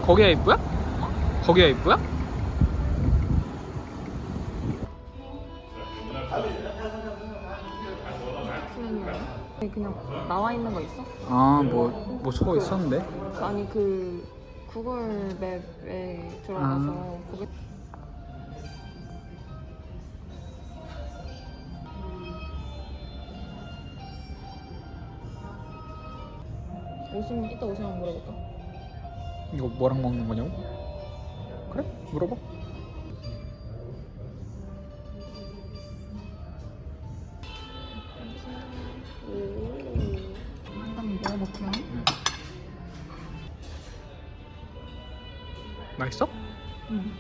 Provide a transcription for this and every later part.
거기가 입구야? 거기가 입구야? 그냥 나와 있는 거 있어? 뭐 적어 있었는데? 아니 그 구글 맵에 들어가서 거기 이따 오시면 물어볼까? 이거 뭐랑 먹는 거냐고? 그래? 물어봐. 일단 먹어볼게요. 맛있어? 응.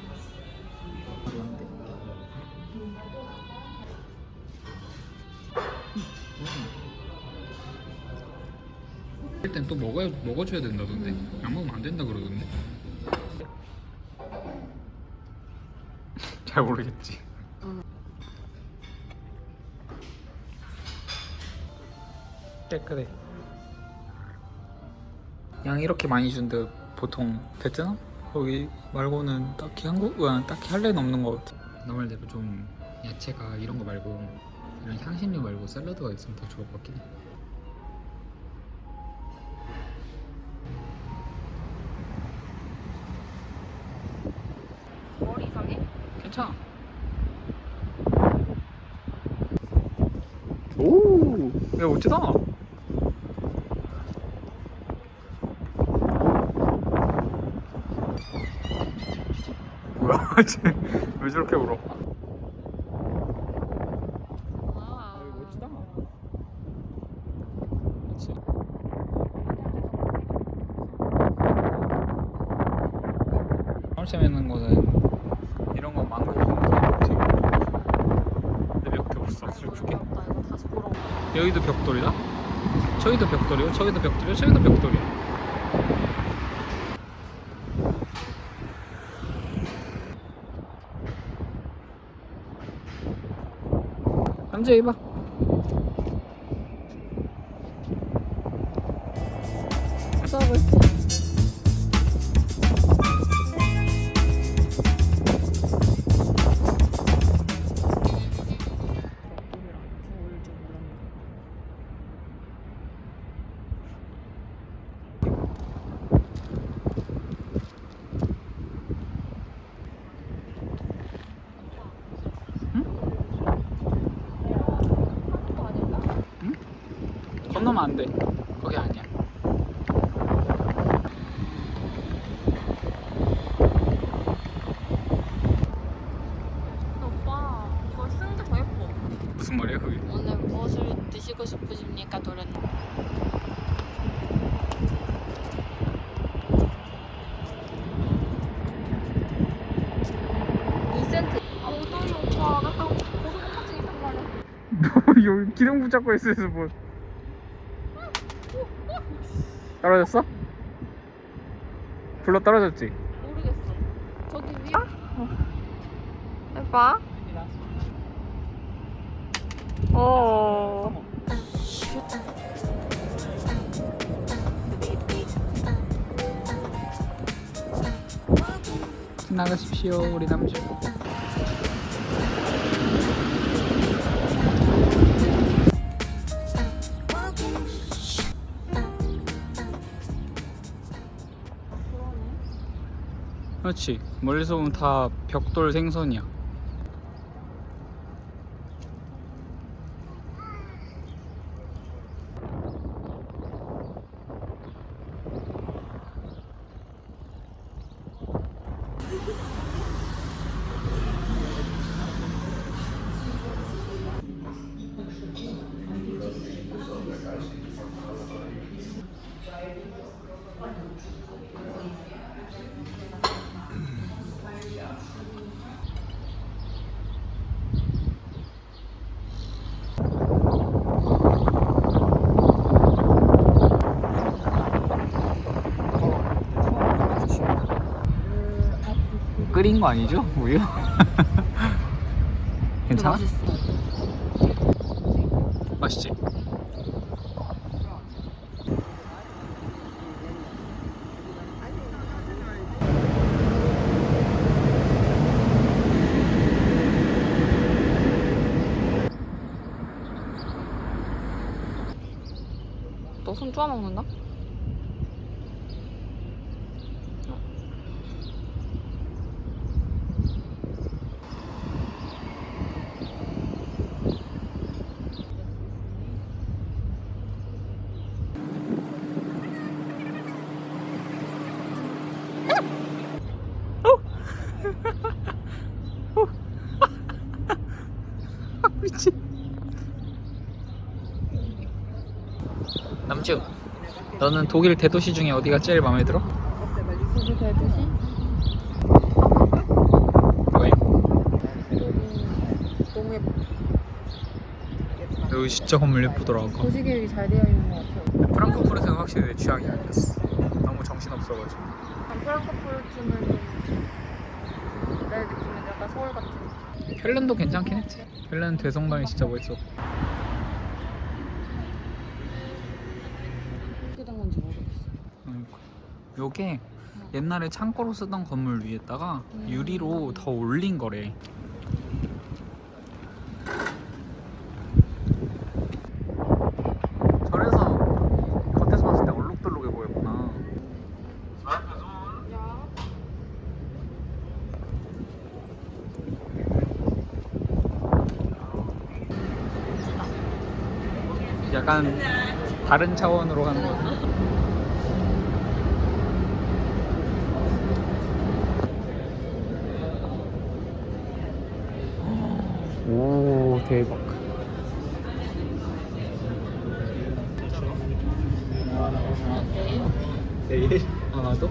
일단 또 먹어줘야 된다던데. 안 먹으면 안 된다 그러던데. 잘 모르겠지. 깨끗해. 양 이렇게 많이 준데 보통 베트남? 거기 말고는 딱히 딱히 할 일은 없는 것 같아. 너 말대로 좀 야채가 이런 거 말고 이런 향신료 말고 샐러드가 있으면 더 좋을 것 같긴 해. 머리 이상해? 괜찮아. 오, 야 멋지다. 뭐야, 쟤왜 저렇게 울어? 멋지다. 그렇지. 처음에는 거는 이런 거 망고 없지. 내 몇 개 없어. 줄게. 다시 보러 여기도 벽돌이다. 저기도 벽돌이요. 저기도 벽돌이요. 저기도 벽돌이야. 앉아봐. 써볼게. 건너면 안 돼. 거기 아니야. 오빠 이거 쓰는 게 더 예뻐. 무슨 말이야 그게? 오늘 무엇을 드시고 싶으십니까, 도련? 엉덩이 오빠, 나 고소공포증 있단 말이야. 여기 기둥 붙잡고 있어서 뭐 떨어졌어? 불러 떨어졌지? 모르겠어. 저기 위에. 해봐. 오. 나가십시오 우리 남주. 그렇지. 멀리서 보면 다 벽돌 생선이야. 끓인 거 아니죠? 우유? 괜찮아? 맛있어. 맛있지? 너 손 쪼아 먹는다? 미친. 남주, 너는 독일 대도시 중에 어디가 제일 마음에 들어? 여기 대도시? 왜? 너무 예뻐. 여기 진짜 건물 예쁘더라 아까. 도시 계획이 잘 되어 있는 것 같아요. 프랑크푸르트는 확실히 내 취향이 아니었어. 너무 정신없어가지고. 프랑크푸르트는 좀 내 느낌은 약간 서울 같은. 켈른도 괜찮긴 했지. 켈른 대성당이 진짜 멋있어. 어떻게 된 건지 모르겠어. 요게 옛날에 창고로 쓰던 건물 위에다가 유리로 더 올린 거래. 저래서 겉에서 봤을 때 얼룩덜룩해 보였구나. 약간 다른 차원으로 가는 거지. 오 대박. 내일? 아 나도?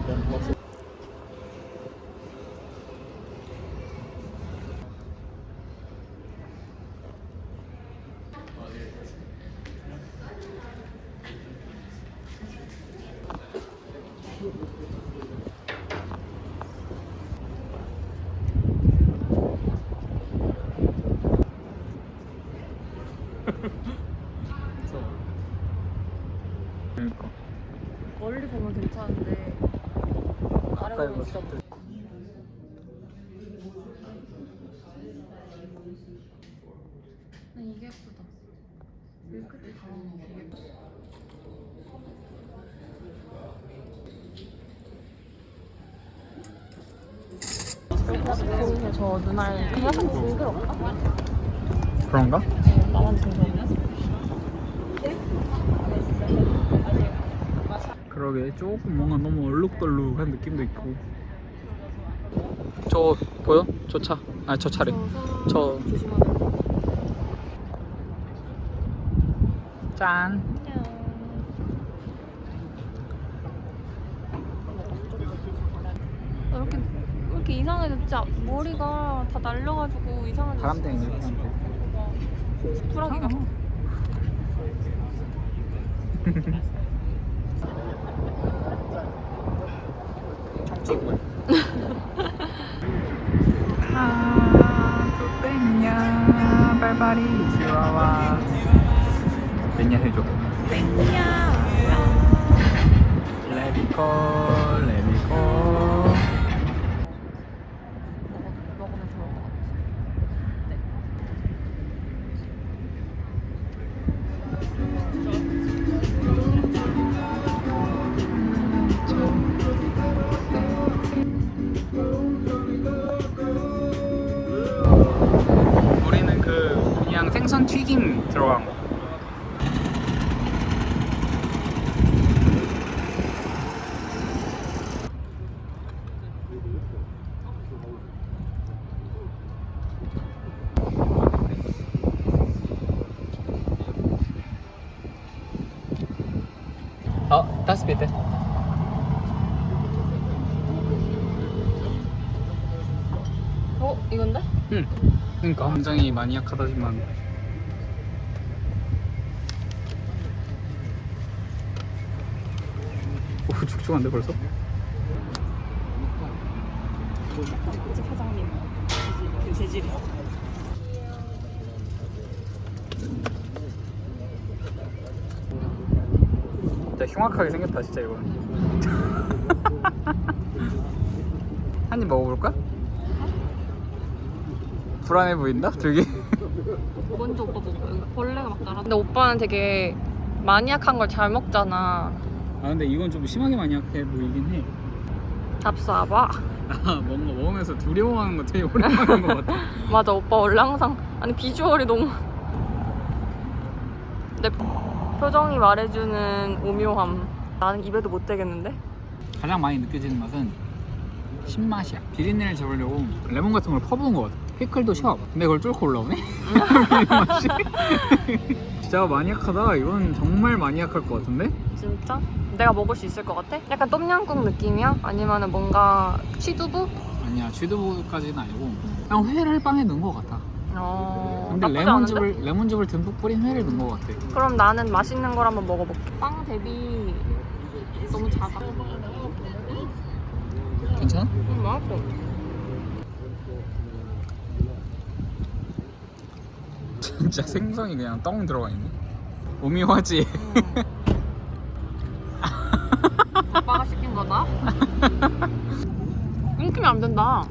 그러니까 멀리 보면 괜찮은데 아래 보면 진짜 못. 이게 예쁘다. 밀크티 담아놓은 거 되게 예쁘다. 거기서 저 누나를 약간 징그럽다? 그런가? 나만 징그럽네? 그러게 조금 뭔가 너무 얼룩덜룩한 느낌도 있고. 저 보여? 저 차. 아 저 차래. 저 조심하는 거. 짠. 왜 이렇게 이상해져? 진짜 머리가 다 날려가지고 이상해졌어. 바람 때문에 이렇게 하면 돼. 지푸라기 같아. 찍고. 아, 또 땡이냐, 발발이 지와와. 땡이냐 해줘. 땡이야. 레디코, 레디코. 먹으면 좋을 것 같아. 우리는 그냥 생선 튀김 들어간 거. Das bitte. 이건데? 응. 그러니까 굉장히 많이 약하다지만. 오 축축한데 벌써? 집 사장님 그 재질이. 진짜 흉악하게 생겼다 진짜 이거는. 한 입 먹어볼까? 불안해 보인다? 되게. 먼저 오빠 먹어. 여기 벌레가 막 날아. 근데 오빠는 되게 마니악한 걸 잘 먹잖아. 아 근데 이건 좀 심하게 마니악해 보이긴 해. 잡숴봐. 아 뭔가 먹으면서 두려워하는 거 되게 오랜만인 것 같아. 맞아, 오빠 원래 항상 아니 비주얼이 너무 내 표정이 말해주는 오묘함. 나는 입에도 못 대겠는데? 가장 많이 느껴지는 맛은 신맛이야. 비린내를 잡으려고 레몬 같은 걸 퍼부은 것 같아. 피클도 쉬어. 근데 그걸 뚫고 올라오네? 맛이. 진짜 마니악하다. 이건 정말 마니악할 것 같은데? 진짜? 내가 먹을 수 있을 것 같아? 약간 똠양꿍 느낌이야? 아니면은 뭔가 취두부? 아니야, 취두부까지는 아니고 그냥 회를 빵에 넣은 것 같아. 근데 나쁘지 않은데? 레몬즙을 듬뿍 뿌린 회를 넣은 것 같아. 그럼 나는 맛있는 걸 한번 먹어볼게. 빵 대비 너무 작아. 괜찮아? 맛있어. 진짜 생선이 그냥 떡 들어가 있네. 오미화지. 오빠가 시킨 거다? 끊기면 안 된다.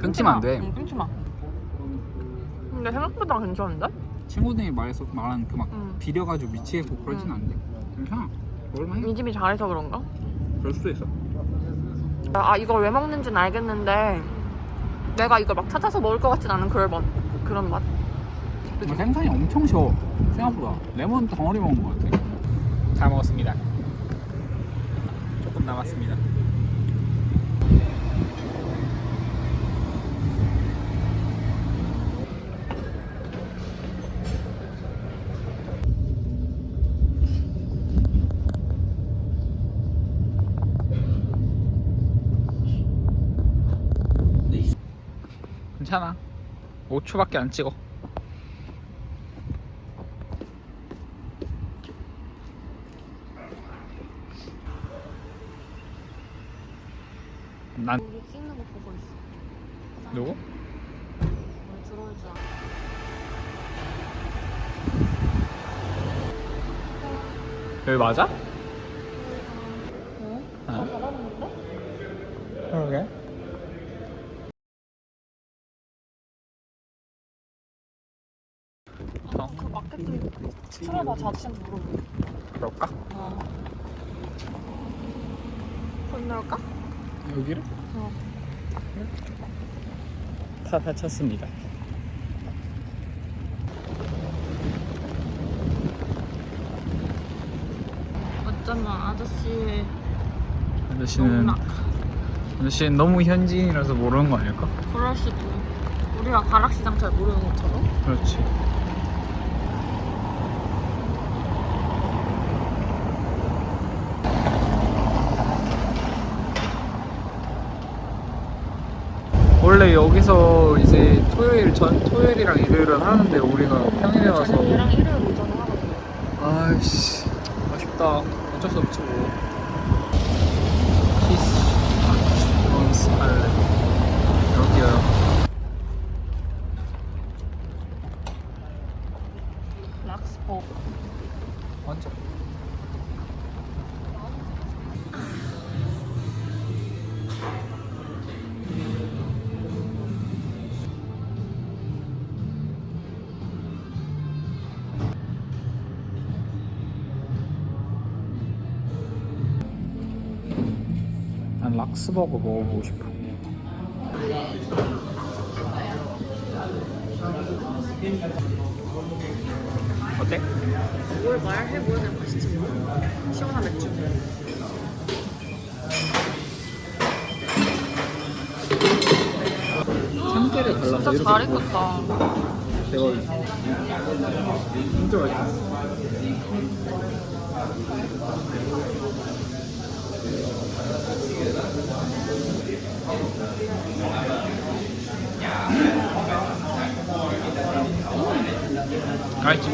끊기면 안 돼. 응, 끊지 마. 근데 생각보다 괜찮은데? 친구들이 말한 그 막 응. 비려가지고 미치겠고 그러진 않는데 괜찮아. 먹을만해. 이 집이 잘해서 그런가? 그럴 수도 있어. 아, 이걸 왜 먹는지는 알겠는데 내가 이걸 막 찾아서 먹을 것 같진 않은 그런 맛. 정말 생선이 엄청 쉬워. 생각보다 레몬 덩어리 먹은 것 같아. 잘 먹었습니다. 조금 남았습니다. 괜찮아. 5초밖에 안 찍어. 난 우리 찍는 거 보고 있어. 누구? 우리 들어올 줄 알아. 여기 맞아? 어? 어? 받았는데? 그러게. 그 마케팅 틀어봐. 자취한테 물어볼게. 그럴까? 건널까? 여기를? 어. 다 다쳤습니다. 어쩌면 아저씨의 아저씨는 너무 현지인이라서 모르는 거 아닐까? 그럴 수도. 우리가 가락시장 잘 모르는 것처럼. 그렇지. 원래 여기서 이제 토요일이랑 일요일은 하는데 우리가 평일에 와서 저녁이랑 일요일 오전에 하거든. 아이씨 아쉽다. 어쩔 수 없지 뭐. 키스 원스 할래. 여기요. 락스포. 완전. 난 락스버거 먹어보고 싶어. 어때? 뭘 말해보야 되는 맛있지 뭐. 시원한 맥주. 참깨를 발라서 진짜 잘 익었다. 대박이지. 진짜 맛있어. 알지?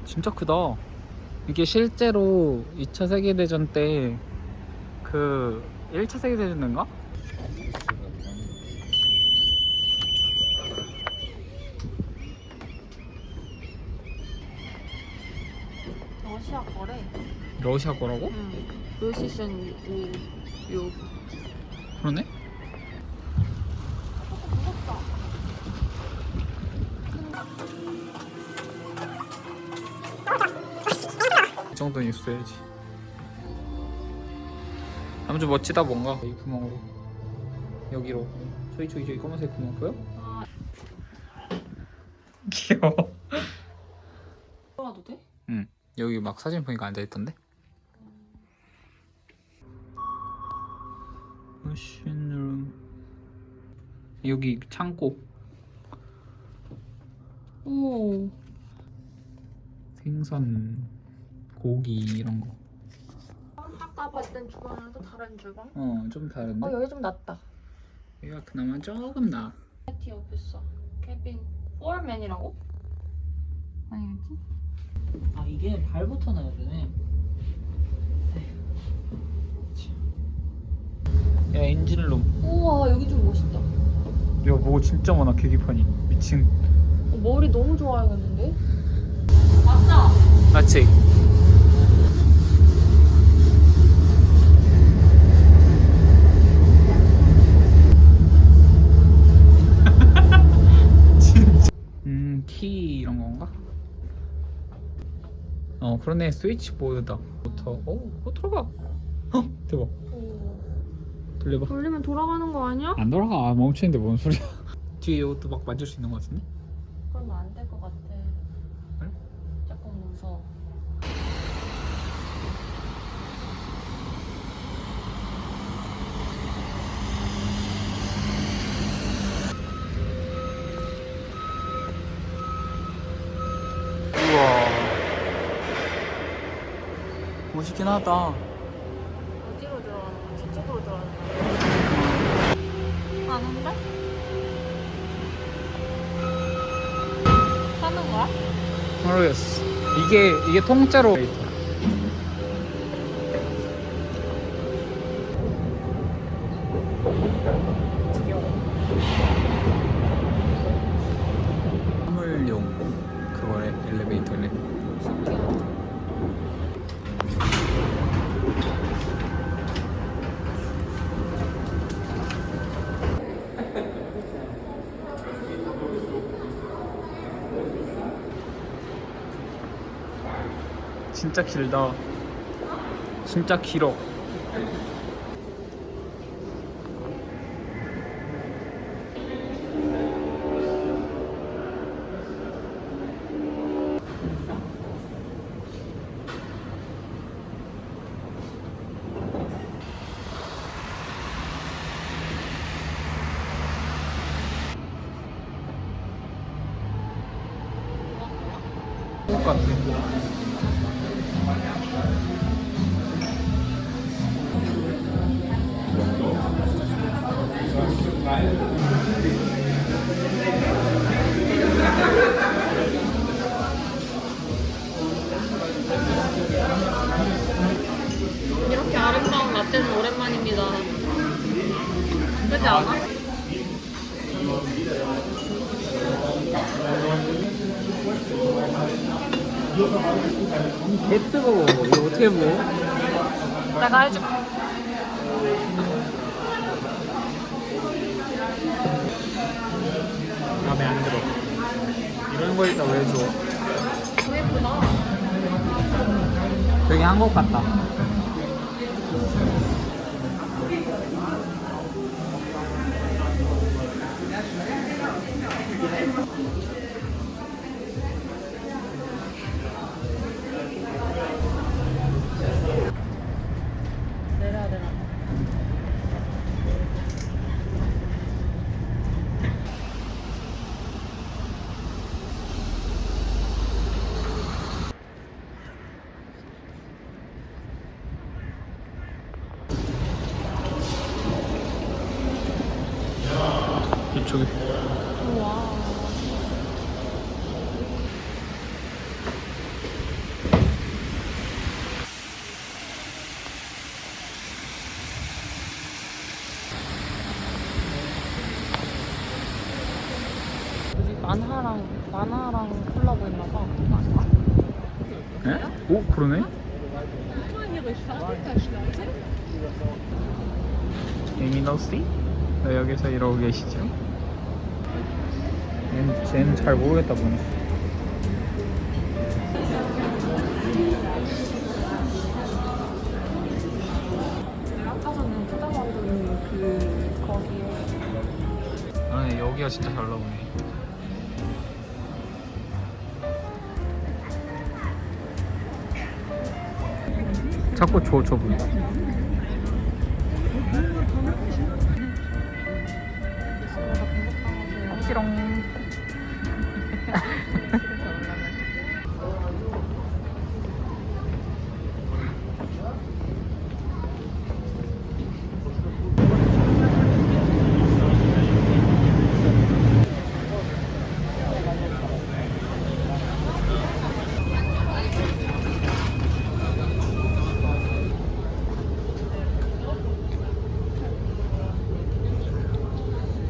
진짜 크다. 이게 실제로 2차 세계대전 때 그 1차 세계대전 때인가? 러시아 거래. 러시아 거라고? 응. 러시안 요. 그러네? 무섭다. 이 정도는 있어야지. 아무튼 멋지다 뭔가. 이 구멍으로 여기로 저기 검은색 구멍 보여? 아, 귀여워. 들어가도 돼? 응. 여기 막 사진 보니까 앉아있던데? 머신룸. 여기 창고. 오. 생선, 고기 이런 거. 아까 봤던 주방이랑 또 다른 주방? 좀 다른데? 여기 좀 낫다. 여기가 그나마 조금 나아. 파티 오피스 캐빈 포어맨이라고? 아니겠지? 아 이게 발부터 나와주네. 야 엔진룸. 우와 여기 좀 멋있다. 야 뭐 진짜 많아 계기판이. 미친. 머리 너무 좋아야겠는데? 맞다. 맞지? 진짜. 키 이런 건가? 그러네. 스위치보드다. 들어가. 대박. 돌려봐. 돌리면 돌아가는 거 아니야? 안 돌아가. 멈추는데 뭔 소리야. 뒤에 이것도 막 만질 수 있는 거 같은데? 그러면 안 될 것 같아. 그래? 조금 무서워. 우와. 멋있긴 하다. 어디로 들어가는 거야? 뒤쪽으로 들어가는 거야? 아는데? 하는 거야? 모르겠어. 이게 통째로. 화물용 그거래. 엘리베이터래. 진짜 길다. 진짜 길어. 똑같아. 이렇게 아름다운 라떼는 오랜만입니다. 그렇지 않아? 개 뜨거워. 이거 어떻게 먹어? 내가 해줄게. 마음에 안 들어. 이런 거 일단 왜 줘? 너무 예쁘다. 되게 한국 같다. 내려야 되나? 이쪽에. 우와. 여기 만화랑 콜라보 했나봐. 에? 오 그러네. 에미너씨? 네, 여기서 이러고 계시죠? 쟤는 잘 모르겠다 보니. 아까 전에 찾아봤더니 그 거기에 아 여기가 진짜 잘 나오네. 자꾸 줘 보인다. 싫ong.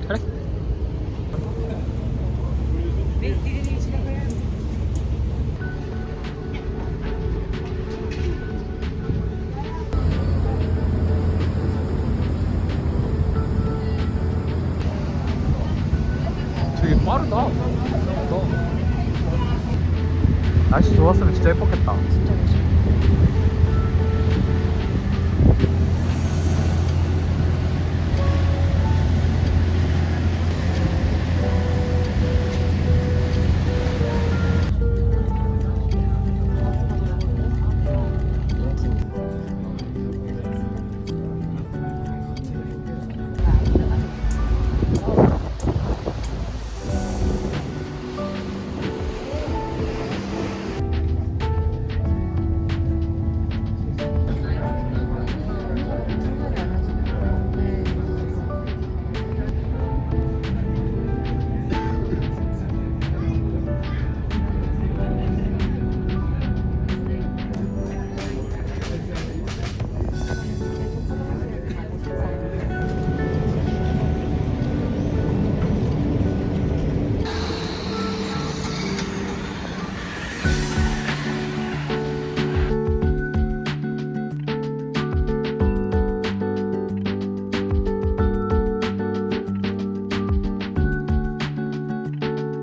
그래? 되게 빠르다. 날씨 좋았으면 진짜 예뻤겠다. 진짜